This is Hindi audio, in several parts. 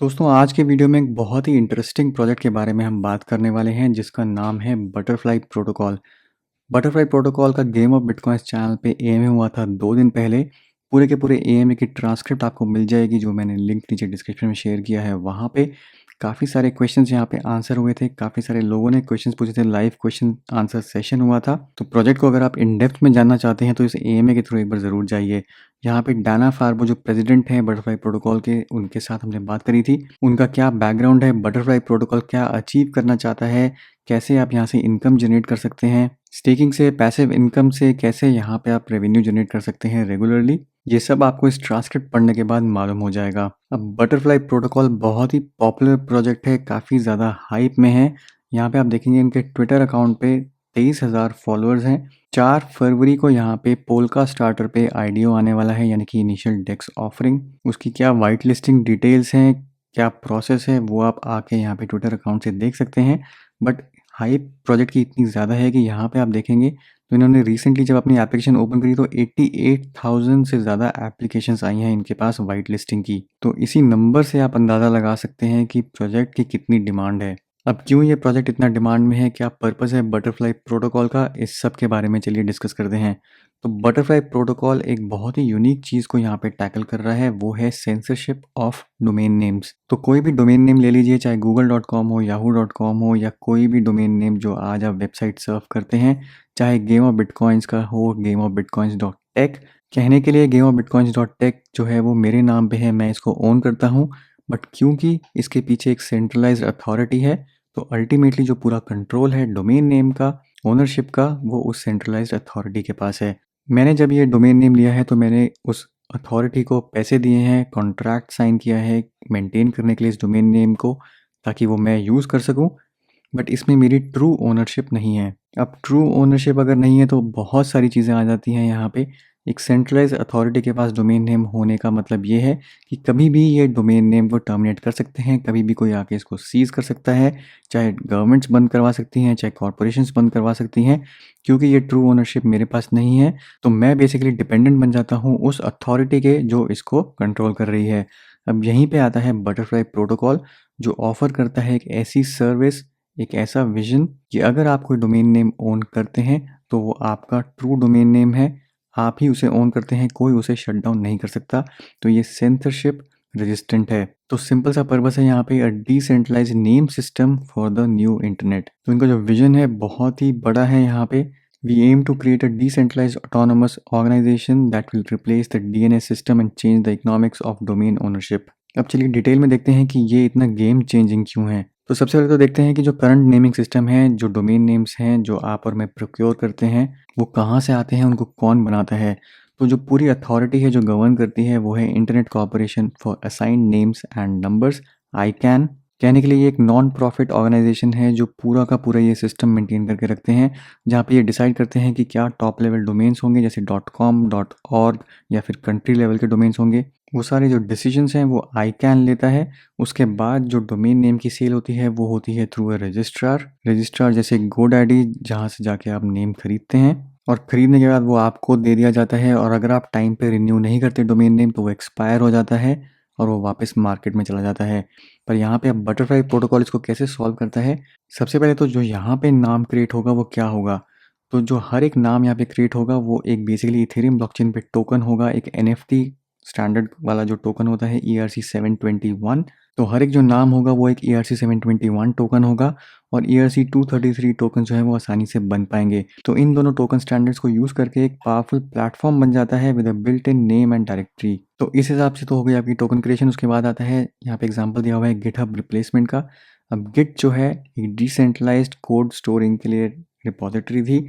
दोस्तों आज के वीडियो में एक बहुत ही इंटरेस्टिंग प्रोजेक्ट के बारे में हम बात करने वाले हैं जिसका नाम है बटरफ्लाई प्रोटोकॉल। बटरफ्लाई प्रोटोकॉल का गेम ऑफ बिटकॉइंस चैनल पे एएमए हुआ था 2 दिन पहले। पूरे के पूरे एएमए की ट्रांसक्रिप्ट आपको मिल जाएगी जो मैंने लिंक नीचे डिस्क्रिप्शन में शेयर किया है। वहाँ पे काफ़ी सारे क्वेश्चंस यहाँ पे आंसर हुए थे, काफ़ी सारे लोगों ने क्वेश्चंस पूछे थे, लाइव क्वेश्चन आंसर सेशन हुआ था। तो प्रोजेक्ट को अगर आप इन डेप्थ में जानना चाहते हैं तो इस एएमए के थ्रू एक बार ज़रूर जाइए। यहाँ पे डाना फार्बो जो प्रेसिडेंट हैं बटरफ्लाई प्रोटोकॉल के, उनके साथ हमने बात करी थी। उनका क्या बैकग्राउंड है, बटरफ्लाई प्रोटोकॉल क्या अचीव करना चाहता है, कैसे आप यहाँ से इनकम जनरेट कर सकते हैं, स्टेकिंग से पैसिव इनकम से कैसे यहाँ पे आप रेवेन्यू जनरेट कर सकते हैं रेगुलरली, ये सब आपको इस ट्रांसक्रिप्ट पढ़ने के बाद मालूम हो जाएगा। अब बटरफ्लाई प्रोटोकॉल बहुत ही पॉपुलर प्रोजेक्ट है, काफ़ी ज़्यादा हाइप में है। यहाँ पे आप देखेंगे इनके ट्विटर अकाउंट पे 23,000 फॉलोअर्स हैं। 4 फरवरी को यहाँ पे पोलका स्टार्टर पे आईडीओ आने वाला है, यानी कि इनिशियल डेक्स ऑफरिंग। उसकी क्या वाइट लिस्टिंग डिटेल्स हैं, क्या प्रोसेस है, वो आप आके यहाँ पे ट्विटर अकाउंट से देख सकते हैं। बट हाइप प्रोजेक्ट की इतनी ज़्यादा है कि यहाँ पे आप देखेंगे तो इन्होंने रिसेंटली जब अपनी एप्लीकेशन ओपन करी तो 88,000 से ज़्यादा एप्लीकेशंस आई हैं इनके पास वाइट लिस्टिंग की। तो इसी नंबर से आप अंदाज़ा लगा सकते हैं कि प्रोजेक्ट की कितनी डिमांड है। अब क्यों ये प्रोजेक्ट इतना डिमांड में है, क्या पर्पस है बटरफ्लाई प्रोटोकॉल का, इस सब के बारे में चलिए डिस्कस करते हैं। तो बटरफ्लाई प्रोटोकॉल एक बहुत ही यूनिक चीज़ को यहाँ पे टैकल कर रहा है, वो है सेंसरशिप ऑफ डोमेन नेम्स। तो कोई भी डोमेन नेम ले लीजिए, चाहे google.com हो, yahoo.com हो, या कोई भी डोमेन नेम जो आज आप वेबसाइट सर्फ करते हैं, चाहे गेम ऑफ बिटकॉइंस का हो, game of bitcoins dot take. कहने के लिए game of bitcoins dot take जो है वो मेरे नाम पे है, मैं इसको ओन करता हूँ। बट क्योंकि इसके पीछे एक सेंट्रलाइज्ड अथॉरिटी है, तो अल्टीमेटली जो पूरा कंट्रोल है डोमेन नेम का, ओनरशिप का, वो उस सेंट्रलाइज्ड अथॉरिटी के पास है। मैंने जब ये डोमेन नेम लिया है तो मैंने उस अथॉरिटी को पैसे दिए हैं, कॉन्ट्रैक्ट साइन किया है मेंटेन करने के लिए इस डोमेन नेम को, ताकि वो मैं यूज़ कर सकूं। बट इसमें मेरी ट्रू ओनरशिप नहीं है। अब ट्रू ओनरशिप अगर नहीं है तो बहुत सारी चीज़ें आ जाती हैं यहाँ पे। एक सेंट्रलाइज्ड अथॉरिटी के पास डोमेन नेम होने का मतलब ये है कि कभी भी ये डोमेन नेम को टर्मिनेट कर सकते हैं, कभी भी कोई आके इसको सीज कर सकता है। चाहे गवर्नमेंट्स बंद करवा सकती हैं, चाहे कॉरपोरेशंस बंद करवा सकती हैं। क्योंकि ये ट्रू ओनरशिप मेरे पास नहीं है तो मैं बेसिकली डिपेंडेंट बन जाता हूँ उस अथॉरिटी के जो इसको कंट्रोल कर रही है। अब यहीं पे आता है बटरफ्लाई प्रोटोकॉल, जो ऑफर करता है एक ऐसी सर्विस, एक ऐसा विजन कि अगर आप कोई डोमेन नेम ओन करते हैं तो वो आपका ट्रू डोमेन नेम है, आप ही उसे ओन करते हैं, कोई उसे शट डाउन नहीं कर सकता। तो ये सेंसरशिप रेजिस्टेंट है। तो सिंपल सा पर्पस है यहाँ पे, a decentralised name system for the new internet. तो इनका जो विजन है बहुत ही बड़ा है यहाँ पे। We aim to create a decentralised autonomous organisation that will replace the DNS system and change the economics of domain ownership. अब चलिए डिटेल में देखते हैं कि ये इतना गेम चेंजिंग क्यों है। तो सबसे पहले तो देखते हैं कि जो करंट नेमिंग सिस्टम है, जो डोमेन नेम्स हैं जो आप और मैं प्रोक्योर करते हैं, वो कहाँ से आते हैं, उनको कौन बनाता है। तो जो पूरी अथॉरिटी है जो गवर्न करती है वो है internet corporation for assigned names and numbers, ICANN। कहने के लिए ये एक नॉन प्रॉफिट ऑर्गेनाइजेशन है जो पूरा का पूरा ये सिस्टम मेंटेन करके रखते हैं, जहाँ पे ये डिसाइड करते हैं कि क्या टॉप लेवल डोमेन्स होंगे जैसे .com, .org, या फिर कंट्री लेवल के डोमेन्स होंगे। वो सारे जो डिसीजंस हैं वो ICANN लेता है। उसके बाद जो डोमेन नेम की सेल होती है वो होती है थ्रू अ रजिस्ट्रार जैसे GoDaddy, जहाँ से जाके आप नेम खरीदते हैं, और खरीदने के बाद वो आपको दे दिया जाता है। और अगर आप टाइम पे रिन्यू नहीं करते डोमेन नेम तो वो एक्सपायर हो जाता है और वो वापस मार्केट में चला जाता है। पर यहाँ पे अब बटरफ्लाई प्रोटोकॉल इसको कैसे सॉल्व करता है। सबसे पहले तो जो यहाँ पे नाम क्रिएट होगा वो क्या होगा, तो जो हर एक नाम यहाँ पे क्रिएट होगा वो एक बेसिकली इथेरियम ब्लॉकचेन पे टोकन होगा, एक NFT स्टैंडर्ड वाला जो टोकन होता है ERC-721। तो हर एक जो नाम होगा वो एक ERC-721 टोकन होगा, और ERC-233 टोकन जो है वो आसानी से बन पाएंगे। तो इन दोनों टोकन स्टैंडर्ड्स को यूज़ करके एक पावरफुल प्लेटफॉर्म बन जाता है with a built in name and directory. तो इस हिसाब से तो हो गई आपकी टोकन क्रिएशन। उसके बाद आता है यहाँ पे एग्जाम्पल दिया हुआ है गिटहब रिप्लेसमेंट का। अब गिट जो है एक डिसेंट्रलाइज्ड कोड स्टोरिंग के लिए रिपोजिटरी थी,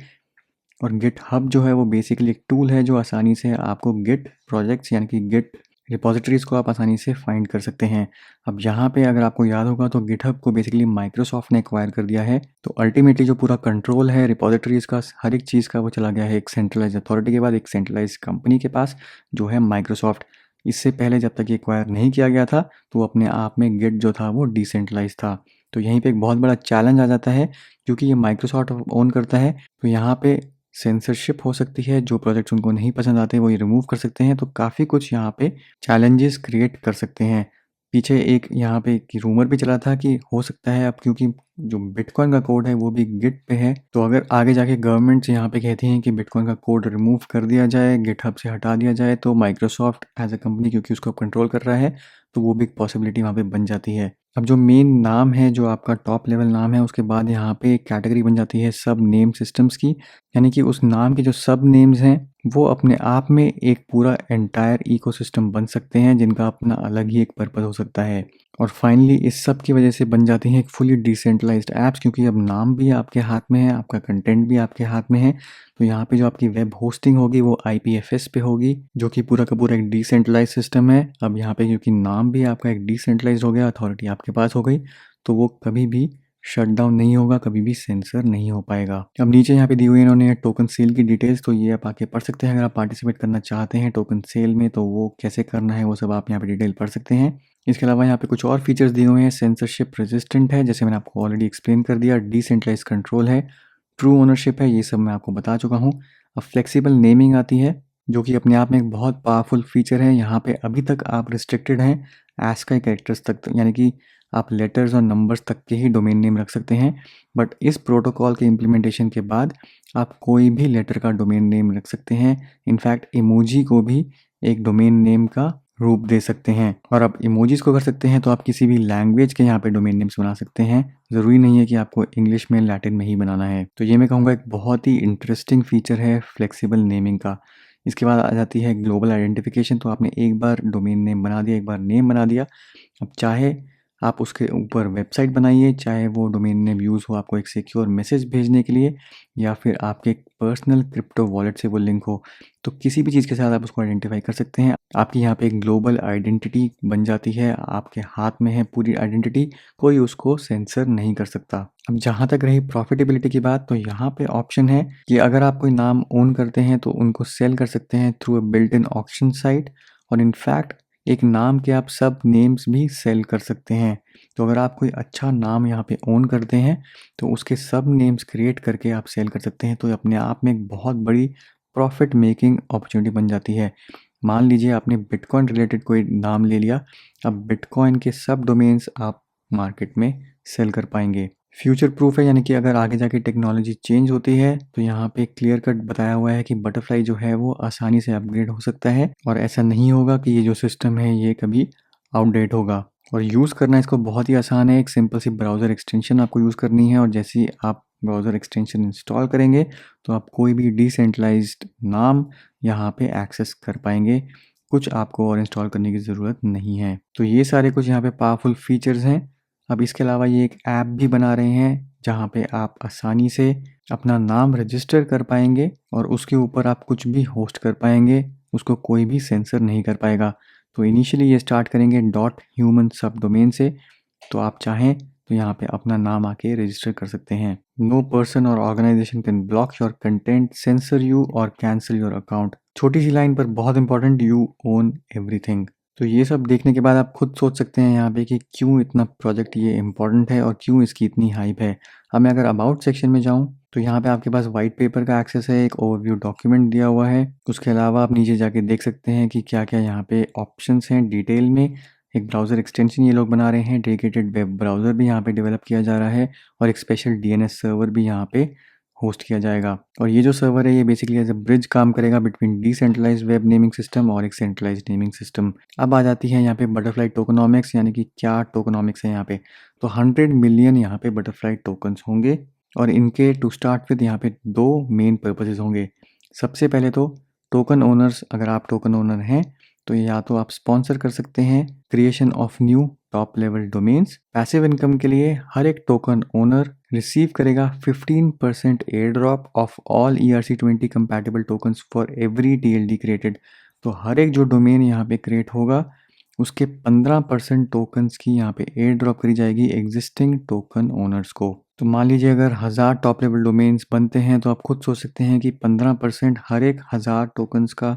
और गिट हब जो है वो बेसिकली एक टूल है जो आसानी से आपको गिट प्रोजेक्ट्स यानी कि गिट रिपोजिटरीज़ को आप आसानी से फाइंड कर सकते हैं। अब यहाँ पे अगर आपको याद होगा तो गिटहब को बेसिकली माइक्रोसॉफ्ट ने एक्वायर कर दिया है। तो अल्टीमेटली जो पूरा कंट्रोल है रिपोजिटरीज़ का, हर एक चीज़ का, वो चला गया है एक सेंट्रलाइज अथॉरिटी के बाद एक सेंट्रलाइज कंपनी के पास जो है माइक्रोसॉफ्ट। इससे पहले जब तक ये एक्वायर नहीं किया गया था तो अपने आप में गिट जो था वो डिसेंट्रलाइज था। तो यहीं पे एक बहुत बड़ा चैलेंज आ जाता है, क्योंकि ये माइक्रोसॉफ्ट ओन करता है तो यहाँ पे सेंसरशिप हो सकती है। जो प्रोजेक्ट्स उनको नहीं पसंद आते वो ये रिमूव कर सकते हैं। तो काफ़ी कुछ यहाँ पे चैलेंजेस क्रिएट कर सकते हैं। पीछे एक यहाँ पे कि रूमर भी चला था कि हो सकता है अब, क्योंकि जो बिटकॉइन का कोड है वो भी गिट पे है, तो अगर आगे जाके गवर्नमेंट यहाँ पे कहती हैं कि बिटकॉइन का कोड रिमूव कर दिया जाए, गिटहब से हटा दिया जाए, तो माइक्रोसॉफ्ट एज अ कंपनी क्योंकि उसको कंट्रोल कर रहा है, तो वो भी एक पॉसिबिलिटी वहाँ पे बन जाती है। अब जो मेन नाम है, जो आपका टॉप लेवल नाम है, उसके बाद यहाँ पे एक कैटेगरी बन जाती है सब नेम सिस्टम्स की, यानी कि उस नाम के जो सब नेम्स हैं वो अपने आप में एक पूरा एंटायर इकोसिस्टम बन सकते हैं, जिनका अपना अलग ही एक पर्पस हो सकता है। और फाइनली इस सब की वजह से बन जाती हैं एक फुली डिसेंट्रलाइज्ड ऐप्स, क्योंकि अब नाम भी आपके हाथ में है, आपका कंटेंट भी आपके हाथ में है। तो यहाँ पे जो आपकी वेब होस्टिंग होगी वो IPFS पे होगी, जो कि पूरा का पूरा एक डिसेंट्रलाइज सिस्टम है। अब यहाँ पे क्योंकि नाम भी आपका एक डिसेंट्रलाइज हो गया, अथॉरिटी आपके पास हो गई, तो वो कभी भी शट डाउन नहीं होगा, कभी भी सेंसर नहीं हो पाएगा। अब नीचे यहाँ पे दी हुई है इन्होंने टोकन सेल की डिटेल्स, तो ये आप आके पढ़ सकते हैं। अगर आप पार्टिसिपेट करना चाहते हैं टोकन सेल में, तो वो कैसे करना है वो सब आप यहाँ पे डिटेल पढ़ सकते हैं। इसके अलावा यहाँ पे कुछ और फीचर्स दिए हुए हैं। सेंसरशिप रेजिस्टेंट है, जैसे मैंने आपको ऑलरेडी एक्सप्लेन कर दिया। डिसेंट्रलाइज कंट्रोल है, ट्रू ओनरशिप है, ये सब मैं आपको बता चुका हूँ। अब फ्लेक्सिबल नेमिंग आती है, जो कि अपने आप में एक बहुत पावरफुल फीचर है। यहाँ पे अभी तक आप रिस्ट्रिक्टेड हैं ASCII कैरेक्टर्स तक, यानी कि आप लेटर्स और नंबर्स तक के ही डोमेन नेम रख सकते हैं। बट इस प्रोटोकॉल के इम्प्लीमेंटेशन के बाद आप कोई भी लेटर का डोमेन नेम रख सकते हैं। इनफैक्ट इमोजी को भी एक डोमेन नेम का रूप दे सकते हैं। और आप इमोजीज को कर सकते हैं तो आप किसी भी लैंग्वेज के यहाँ पे डोमेन नेम्स बना सकते हैं। ज़रूरी नहीं है कि आपको इंग्लिश में, लैटिन में ही बनाना है। तो ये मैं कहूँगा एक बहुत ही इंटरेस्टिंग फीचर है फ्लेक्सिबल नेमिंग का। इसके बाद आ जाती है ग्लोबल आइडेंटिफिकेशन। तो आपने एक बार डोमेन नेम बना दिया, एक बार नेम बना दिया, अब चाहे आप उसके ऊपर वेबसाइट बनाइए, चाहे वो डोमेन नेम यूज़ हो आपको एक सिक्योर मैसेज भेजने के लिए, या फिर आपके पर्सनल क्रिप्टो वॉलेट से वो लिंक हो, तो किसी भी चीज़ के साथ आप उसको आइडेंटिफाई कर सकते हैं। आपकी यहाँ पे एक ग्लोबल आइडेंटिटी बन जाती है, आपके हाथ में है पूरी आइडेंटिटी, कोई उसको सेंसर नहीं कर सकता। अब जहाँ तक रही प्रॉफिटेबिलिटी की बात, तो यहाँ पे ऑप्शन है कि अगर आप कोई नाम ओन करते हैं तो उनको सेल कर सकते हैं through a built in auction site, और इनफैक्ट एक नाम के आप सब नेम्स भी सेल कर सकते हैं। तो अगर आप कोई अच्छा नाम यहाँ पे ओन करते हैं तो उसके सब नेम्स क्रिएट करके आप सेल कर सकते हैं। तो अपने आप में एक बहुत बड़ी प्रॉफिट मेकिंग अपॉर्चुनिटी बन जाती है। मान लीजिए आपने बिटकॉइन रिलेटेड कोई नाम ले लिया, अब बिटकॉइन के सब डोमेन्स आप मार्केट में सेल कर पाएंगे। फ्यूचर प्रूफ है, यानी कि अगर आगे जाके टेक्नोलॉजी चेंज होती है तो यहाँ पे क्लियर कट बताया हुआ है कि बटरफ्लाई जो है वो आसानी से अपग्रेड हो सकता है, और ऐसा नहीं होगा कि ये जो सिस्टम है ये कभी आउटडेट होगा। और यूज़ करना इसको बहुत ही आसान है। एक सिंपल सी ब्राउज़र एक्सटेंशन आपको यूज़ करनी है, और जैसे ही आप ब्राउज़र एक्सटेंशन इंस्टॉल करेंगे तो आप कोई भी डिसेंट्रलाइज्ड नाम यहाँ पे एक्सेस कर पाएंगे। कुछ आपको और इंस्टॉल करने की ज़रूरत नहीं है। तो ये सारे कुछ यहाँ पे पावरफुल फीचर्स हैं। अब इसके अलावा ये एक ऐप भी बना रहे हैं जहाँ पे आप आसानी से अपना नाम रजिस्टर कर पाएंगे, और उसके ऊपर आप कुछ भी होस्ट कर पाएंगे, उसको कोई भी सेंसर नहीं कर पाएगा। तो इनिशियली ये स्टार्ट करेंगे .human सब डोमेन से, तो आप चाहें तो यहाँ पे अपना नाम आके रजिस्टर कर सकते हैं। नो पर्सन और organisation can block your content, censor you और कैंसिल योर अकाउंट। छोटी सी लाइन पर बहुत इंपॉर्टेंट, यू ओन एवरीथिंग। तो ये सब देखने के बाद आप खुद सोच सकते हैं यहाँ पे कि क्यों इतना प्रोजेक्ट ये इम्पोर्टेंट है और क्यों इसकी इतनी हाइप है। अब मैं अगर अबाउट सेक्शन में जाऊँ तो यहाँ पे आपके पास वाइट पेपर का एक्सेस है, एक ओवरव्यू डॉक्यूमेंट दिया हुआ है। उसके अलावा आप नीचे जाके देख सकते हैं कि क्या क्या यहाँ पे ऑप्शंस हैं डिटेल में। एक ब्राउज़र एक्सटेंशन ये लोग बना रहे हैं, डेडिकेटेड वेब ब्राउज़र भी यहाँ पे डेवलप किया जा रहा है, और एक स्पेशल DNS सर्वर भी यहाँ पे होस्ट किया जाएगा। और ये जो सर्वर है ये बेसिकली एज अ ब्रिज काम करेगा between decentralised web naming system और एक सेंट्रलाइज्ड नेमिंग सिस्टम। अब आ जाती है यहाँ पे बटरफ्लाई टोकनॉमिक्स, यानी कि क्या टोकनॉमिक्स है यहाँ पे। तो 100 मिलियन यहाँ पे बटरफ्लाई टोकन्स होंगे, और इनके टू स्टार्ट विद यहाँ पे दो मेन पर्पसेस होंगे। सबसे पहले तो टोकन ओनर्स, अगर आप टोकन ओनर हैं तो या तो आप स्पॉन्सर कर सकते हैं creation of new top level domains. Passive income के लिए हर एक टोकन ओनर रिसीव करेगा 15% air drop of all ERC20 compatible tokens for every TLD created. तो हर एक जो डोमेन यहाँ पे क्रिएट होगा उसके 15% टोकन्स की यहाँ पे एयर ड्रॉप करी जाएगी एग्जिस्टिंग टोकन ओनर्स को। तो मान लीजिए अगर 1000 टॉप लेवल डोमेन्स बनते हैं तो आप खुद सोच सकते हैं कि 15% हर एक 1000 टोकन्स का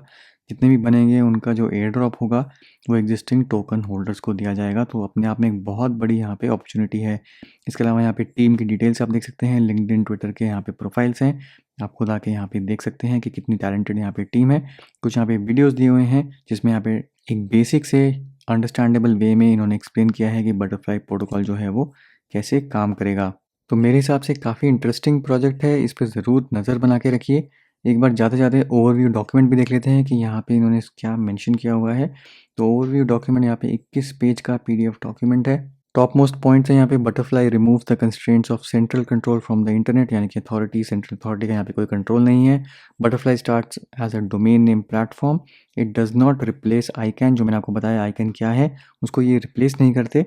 जितने भी बनेंगे उनका जो एयर ड्रॉप होगा वो एग्जिस्टिंग टोकन होल्डर्स को दिया जाएगा। तो अपने आप में एक बहुत बड़ी यहाँ पे अपॉर्चुनिटी है। इसके अलावा यहाँ पे टीम की डिटेल्स आप देख सकते हैं, लिंक्डइन ट्विटर के यहाँ पे प्रोफाइल्स हैं, आप खुद आके यहाँ पे देख सकते हैं कि कितनी टैलेंटेड यहाँ पे टीम है। कुछ यहाँ पे वीडियोस दिए हुए हैं जिसमें यहाँ पे एक बेसिक से अंडरस्टैंडेबल वे में इन्होंने एक्सप्लेन किया है कि बटरफ्लाई प्रोटोकॉल जो है वो कैसे काम करेगा। तो मेरे हिसाब से काफ़ी इंटरेस्टिंग प्रोजेक्ट है, इस पे ज़रूर नज़र बना के रखिए। एक बार जाते-जाते ओवरव्यू डॉक्यूमेंट भी देख लेते हैं कि यहाँ पे इन्होंने क्या मेंशन किया हुआ है। तो ओवरव्यू डॉक्यूमेंट यहाँ पे 21 पेज का पीडीएफ डॉक्यूमेंट है। टॉप मोस्ट पॉइंट्स है यहाँ पे, butterfly remove the constraints of central control from the internet, यानी कि सेंट्रल अथॉरिटी का यहाँ पे कोई कंट्रोल नहीं है। Butterfly starts as a domain name platform, it does not replace ICANN. जो मैंने आपको बताया आईकैन क्या है, उसको ये रिप्लेस नहीं करते,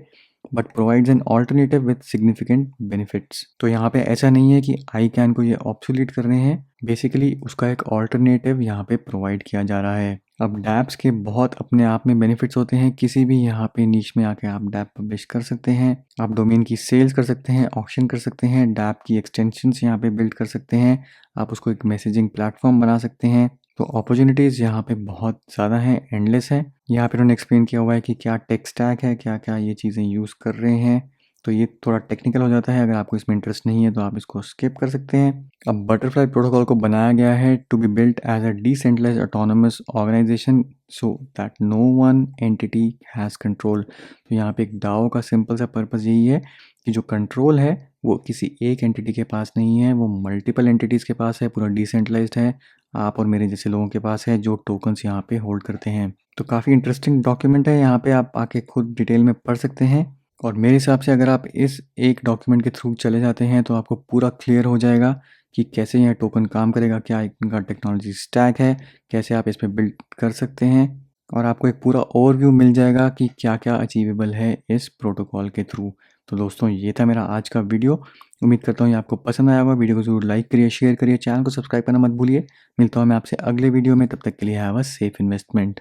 but provides an alternative with significant benefits. तो यहाँ पे ऐसा नहीं है कि आईकैन को ये ऑब्सोलीट कर रहे हैं, बेसिकली उसका एक ऑल्टरनेटिव यहाँ पे प्रोवाइड किया जा रहा है। अब डैप्स के बहुत अपने आप में बेनिफिट्स होते हैं, किसी भी यहाँ पे नीच में आके आप डैप पब्लिश कर सकते हैं, आप डोमेन की सेल्स कर सकते हैं, ऑक्शन कर सकते हैं, डैप की एक्सटेंशंस यहाँ पे बिल्ड कर सकते हैं, आप उसको एक मैसेजिंग प्लेटफॉर्म बना सकते हैं। तो अपॉर्चुनिटीज़ यहाँ पे बहुत ज़्यादा हैं, एंडलेस है। यहाँ पे उन्होंने एक्सप्लेन किया हुआ है कि क्या टेक स्टैक है, क्या क्या ये चीज़ें यूज़ कर रहे हैं। तो ये थोड़ा टेक्निकल हो जाता है, अगर आपको इसमें इंटरेस्ट नहीं है तो आप इसको स्किप कर सकते हैं। अब बटरफ्लाई प्रोटोकॉल को बनाया गया है to be built as a decentralised autonomous organisation so that no one entity has control. तो यहाँ पे एक डाओ का सिंपल सा पर्पज़ यही है कि जो कंट्रोल है वो किसी एक एंटिटी के पास नहीं है, वो मल्टीपल एंटिटीज़ के पास है, पूरा डिसेंट्रलाइज्ड है, आप और मेरे जैसे लोगों के पास है जो टोकन्स यहाँ पे होल्ड करते हैं। तो काफ़ी इंटरेस्टिंग डॉक्यूमेंट है, यहाँ पे आप आके खुद डिटेल में पढ़ सकते हैं। और मेरे हिसाब से अगर आप इस एक डॉक्यूमेंट के थ्रू चले जाते हैं तो आपको पूरा क्लियर हो जाएगा कि कैसे यह टोकन काम करेगा, क्या इनका टेक्नोलॉजी स्टैक है, कैसे आप इस पे बिल्ड कर सकते हैं, और आपको एक पूरा ओवरव्यू मिल जाएगा कि क्या क्या अचीवेबल है इस प्रोटोकॉल के थ्रू। तो दोस्तों ये था मेरा आज का वीडियो, उम्मीद करता हूँ ये आपको पसंद आया होगा। वीडियो को ज़रूर लाइक करिए, शेयर करिए, चैनल को सब्सक्राइब करना मत भूलिए। मिलता हूँ मैं आपसे अगले वीडियो में, तब तक के लिए हैव अ सेफ इन्वेस्टमेंट।